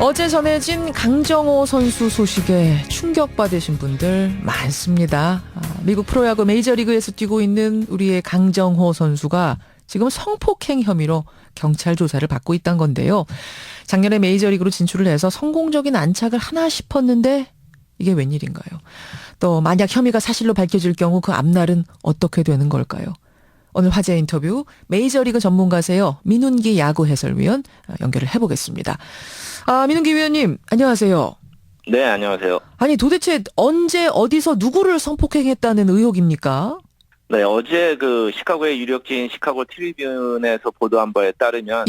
어제 전해진 강정호 선수 소식에 충격받으신 분들 많습니다. 미국 프로야구 메이저리그에서 뛰고 있는 우리의 강정호 선수가 지금 성폭행 혐의로 경찰 조사를 받고 있다는 건데요. 작년에 메이저리그로 진출을 해서 성공적인 안착을 하나 싶었는데 이게 웬일인가요? 또 만약 혐의가 사실로 밝혀질 경우 그 앞날은 어떻게 되는 걸까요? 오늘 화제 인터뷰 메이저리그 전문가세요. 민훈기 야구 해설위원 연결을 해보겠습니다. 민훈기 위원님 안녕하세요. 네, 안녕하세요. 아니 도대체 언제 어디서 누구를 성폭행했다는 의혹입니까? 네, 어제 그 시카고의 유력지인 시카고 트리뷴에서 보도한 바에 따르면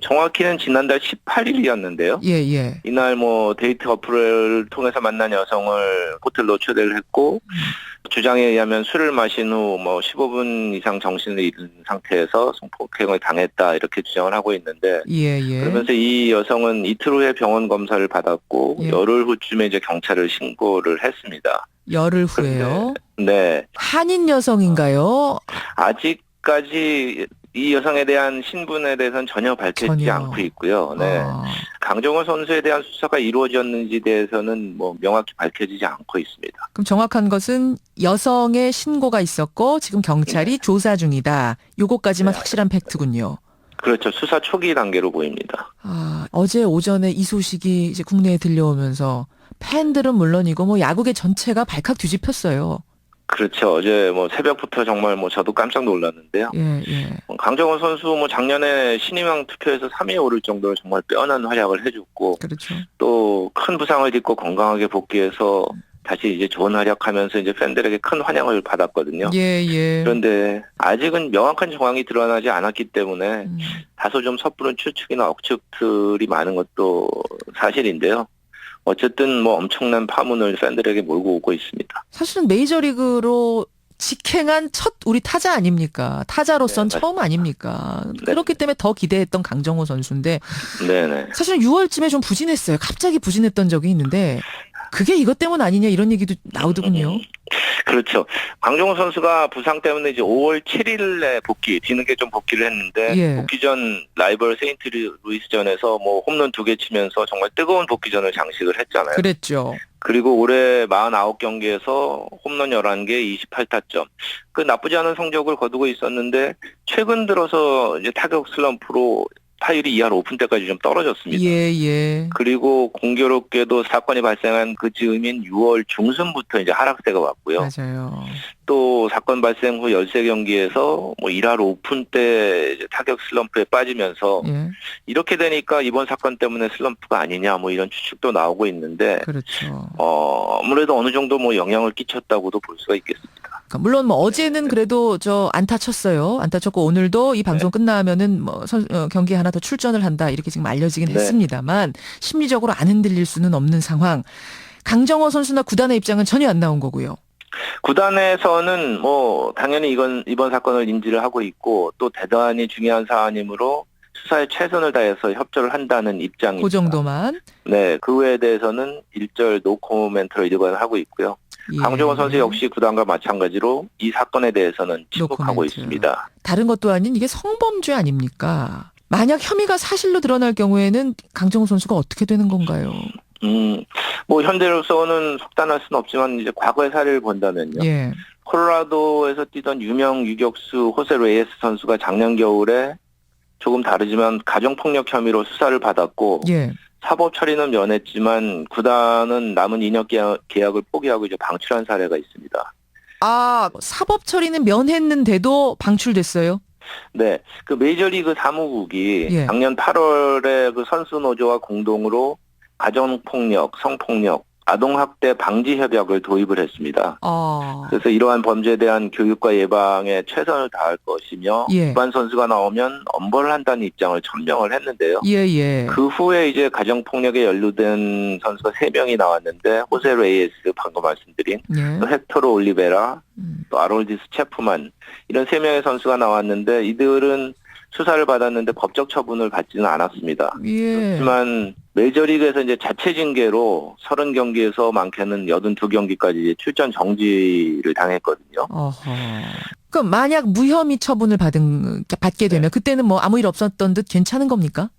정확히는 지난달 18일이었는데요. 예. 이날 데이트 어플을 통해서 만난 여성을 호텔로 초대를 했고 주장에 의하면 술을 마신 후 15분 이상 정신을 잃은 상태에서 성폭행을 당했다 이렇게 주장을 하고 있는데 그러면서 이 여성은 이틀 후에 병원 검사를 받았고 열흘 후쯤에 이제 경찰을 신고를 했습니다. 열흘 후에요? 네. 한인 여성인가요? 아직까지 이 여성에 대한 신분에 대해서는 전혀 밝혀지지 않고 있고요. 네. 강정호 선수에 대한 수사가 이루어졌는지에 대해서는 명확히 밝혀지지 않고 있습니다. 그럼 정확한 것은 여성의 신고가 있었고 지금 경찰이 조사 중이다. 요거까지만 확실한 팩트군요. 그렇죠. 수사 초기 단계로 보입니다. 어제 오전에 이 소식이 이제 국내에 들려오면서 팬들은 물론이고 야구계 전체가 발칵 뒤집혔어요. 그렇죠. 어제 새벽부터 정말 저도 깜짝 놀랐는데요. 강정호 선수 작년에 신인왕 투표에서 3위에 오를 정도로 정말 빼어난 활약을 해줬고, 그렇죠. 또 큰 부상을 딛고 건강하게 복귀해서 다시 이제 좋은 활약하면서 이제 팬들에게 큰 환영을 받았거든요. 그런데 아직은 명확한 정황이 드러나지 않았기 때문에 다소 좀 섣부른 추측이나 억측들이 많은 것도 사실인데요. 어쨌든 엄청난 파문을 팬들에게 몰고 오고 있습니다. 사실은 메이저리그로 직행한 첫 우리 타자 아닙니까? 타자로선 처음 아닙니까? 그렇기 때문에 더 기대했던 강정호 선수인데 사실은 6월쯤에 좀 부진했어요. 갑자기 부진했던 적이 있는데 그게 이것 때문 아니냐 이런 얘기도 나오더군요. 그렇죠. 강정호 선수가 부상 때문에 이제 5월 7일에 뒤늦게 좀 복귀를 했는데 복귀 전 라이벌 세인트 루이스전에서 홈런 2개 치면서 정말 뜨거운 복귀전을 장식을 했잖아요. 그랬죠. 그리고 올해 49경기에서 홈런 11개, 28타점. 그 나쁘지 않은 성적을 거두고 있었는데 최근 들어서 이제 타격 슬럼프로 타율이 2할 5푼대까지 좀 떨어졌습니다. 그리고 공교롭게도 사건이 발생한 그 즈음인 6월 중순부터 이제 하락세가 왔고요. 맞아요. 또 사건 발생 후 13경기에서 1할 5푼대 타격 슬럼프에 빠지면서 이렇게 되니까 이번 사건 때문에 슬럼프가 아니냐 이런 추측도 나오고 있는데 그렇죠. 아무래도 어느 정도 영향을 끼쳤다고도 볼 수가 있겠습니다. 물론 어제는 그래도 안타 쳤어요. 안타 쳤고 오늘도 이 방송 끝나면은 경기 하나 더 출전을 한다 이렇게 지금 알려지긴 했습니다만 심리적으로 안 흔들릴 수는 없는 상황. 강정호 선수나 구단의 입장은 전혀 안 나온 거고요. 구단에서는 당연히 이번 사건을 인지를 하고 있고 또 대단히 중요한 사안이므로 수사에 최선을 다해서 협조를 한다는 입장입니다. 그 정도만. 네, 그 외에 대해서는 일절 노코멘트로 일관을 하고 있고요. 강정호 선수 역시 구단과 마찬가지로 이 사건에 대해서는 침묵하고 있습니다. 다른 것도 아닌 이게 성범죄 아닙니까? 만약 혐의가 사실로 드러날 경우에는 강정호 선수가 어떻게 되는 건가요? 현재로서는 속단할 수는 없지만 이제 과거의 사례를 본다면요. 콜로라도에서 뛰던 유명 유격수 호세 레이에스 선수가 작년 겨울에 조금 다르지만 가정폭력 혐의로 수사를 받았고 사법 처리는 면했지만 구단은 남은 2년 계약을 포기하고 이제 방출한 사례가 있습니다. 사법 처리는 면했는데도 방출됐어요? 네, 그 메이저리그 사무국이 작년 8월에 그 선수 노조와 공동으로 가정폭력, 성폭력, 아동학대 방지 협약을 도입을 했습니다. 그래서 이러한 범죄에 대한 교육과 예방에 최선을 다할 것이며 일반 선수가 나오면 엄벌을 한다는 입장을 천명을 했는데요. 그 후에 이제 가정폭력에 연루된 선수가 3명이 나왔는데 호세 레이에스 방금 말씀드린 또 헥토르 올리베라 또 아롤디스 체프만 이런 3명의 선수가 나왔는데 이들은 수사를 받았는데 법적 처분을 받지는 않았습니다. 그렇지만 메이저리그에서 이제 자체 징계로 30경기에서 많게는 82경기까지 출전 정지를 당했거든요. 그럼 만약 무혐의 처분을 받게 되면 그때는 뭐 아무 일 없었던 듯 괜찮은 겁니까?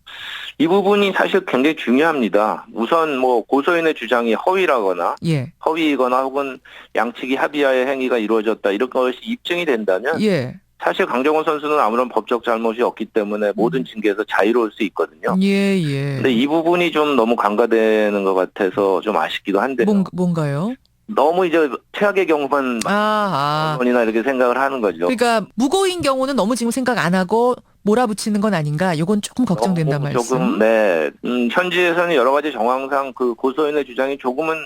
이 부분이 사실 굉장히 중요합니다. 우선 뭐 고소인의 주장이 허위라거나 허위이거나 혹은 양측이 합의하에 행위가 이루어졌다 이런 것이 입증이 된다면 사실 강정호 선수는 아무런 법적 잘못이 없기 때문에 모든 징계에서 자유로울 수 있거든요. 근데 이 부분이 좀 너무 간과되는 것 같아서 좀 아쉽기도 한데요. 뭔가요? 너무 이제 최악의 경우만 언론이나 이렇게 생각을 하는 거죠. 그러니까 무고인 경우는 너무 지금 생각 안 하고 몰아붙이는 건 아닌가? 이건 조금 걱정된단 말씀. 조금 현지에서는 여러 가지 정황상 그 고소인의 주장이 조금은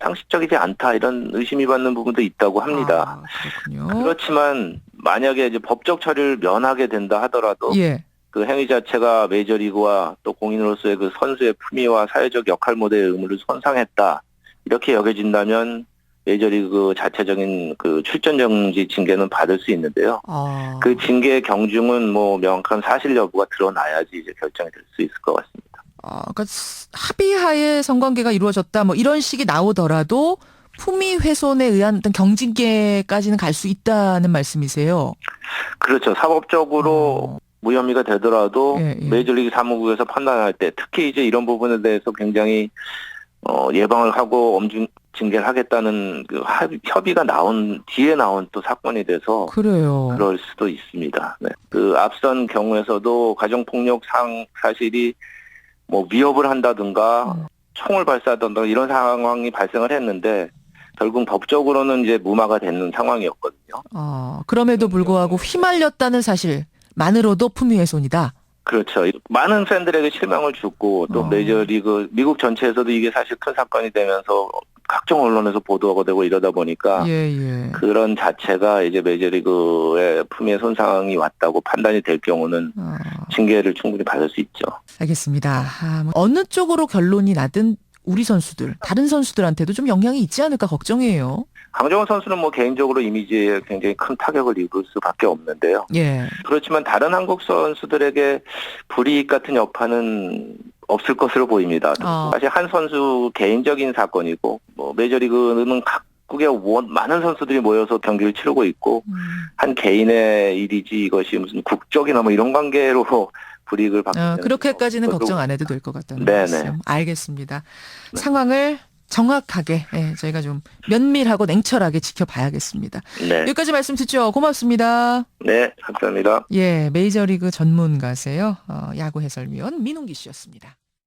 상식적이지 않다 이런 의심이 받는 부분도 있다고 합니다. 그렇군요. 그렇지만 만약에 이제 법적 처리를 면하게 된다 하더라도 그 행위 자체가 메이저리그와 또 공인으로서의 그 선수의 품위와 사회적 역할 모델의 의무를 손상했다. 이렇게 여겨진다면 메이저리그 자체적인 그 출전 정지 징계는 받을 수 있는데요. 그 징계의 경중은 뭐 명확한 사실 여부가 드러나야지 이제 결정이 될 수 있을 것 같습니다. 그러니까 합의하에 성관계가 이루어졌다 뭐 이런 식이 나오더라도 품위 훼손에 의한 어떤 경징계까지는 갈 수 있다는 말씀이세요? 그렇죠. 사법적으로 무혐의가 되더라도 메이저리그 사무국에서 판단할 때 특히 이제 이런 부분에 대해서 굉장히 예방을 하고 엄중 징계를 하겠다는 그 협의가 뒤에 나온 또 사건이 돼서 그럴 수도 있습니다. 그 앞선 경우에서도 가정폭력 사실이 뭐 위협을 한다든가 총을 발사하던가 이런 상황이 발생을 했는데 결국 법적으로는 이제 무마가 되는 상황이었거든요. 그럼에도 불구하고 휘말렸다는 사실만으로도 품위훼손이다. 그렇죠. 많은 팬들에게 실망을 주고 또 메이저리그 미국 전체에서도 이게 사실 큰 사건이 되면서 각종 언론에서 보도가 되고 이러다 보니까 그런 자체가 이제 메이저리그의 품위에 손상이 왔다고 판단이 될 경우는 징계를 충분히 받을 수 있죠. 알겠습니다. 어느 쪽으로 결론이 나든 우리 선수들, 다른 선수들한테도 좀 영향이 있지 않을까 걱정이에요. 강정호 선수는 뭐 개인적으로 이미지에 굉장히 큰 타격을 입을 수밖에 없는데요. 그렇지만 다른 한국 선수들에게 불이익 같은 여파는 없을 것으로 보입니다. 사실 한 선수 개인적인 사건이고 뭐 메이저리그는 각국의 많은 선수들이 모여서 경기를 치르고 있고 한 개인의 일이지 이것이 무슨 국적이나 뭐 이런 관계로 불이익을 받는 그렇게까지는 걱정 안 해도 될 것 같다는 말씀. 알겠습니다. 상황을 정확하게 저희가 좀 면밀하고 냉철하게 지켜봐야겠습니다. 여기까지 말씀 듣죠. 고맙습니다. 네, 감사합니다. 메이저리그 전문가세요. 야구 해설위원 민홍기 씨였습니다.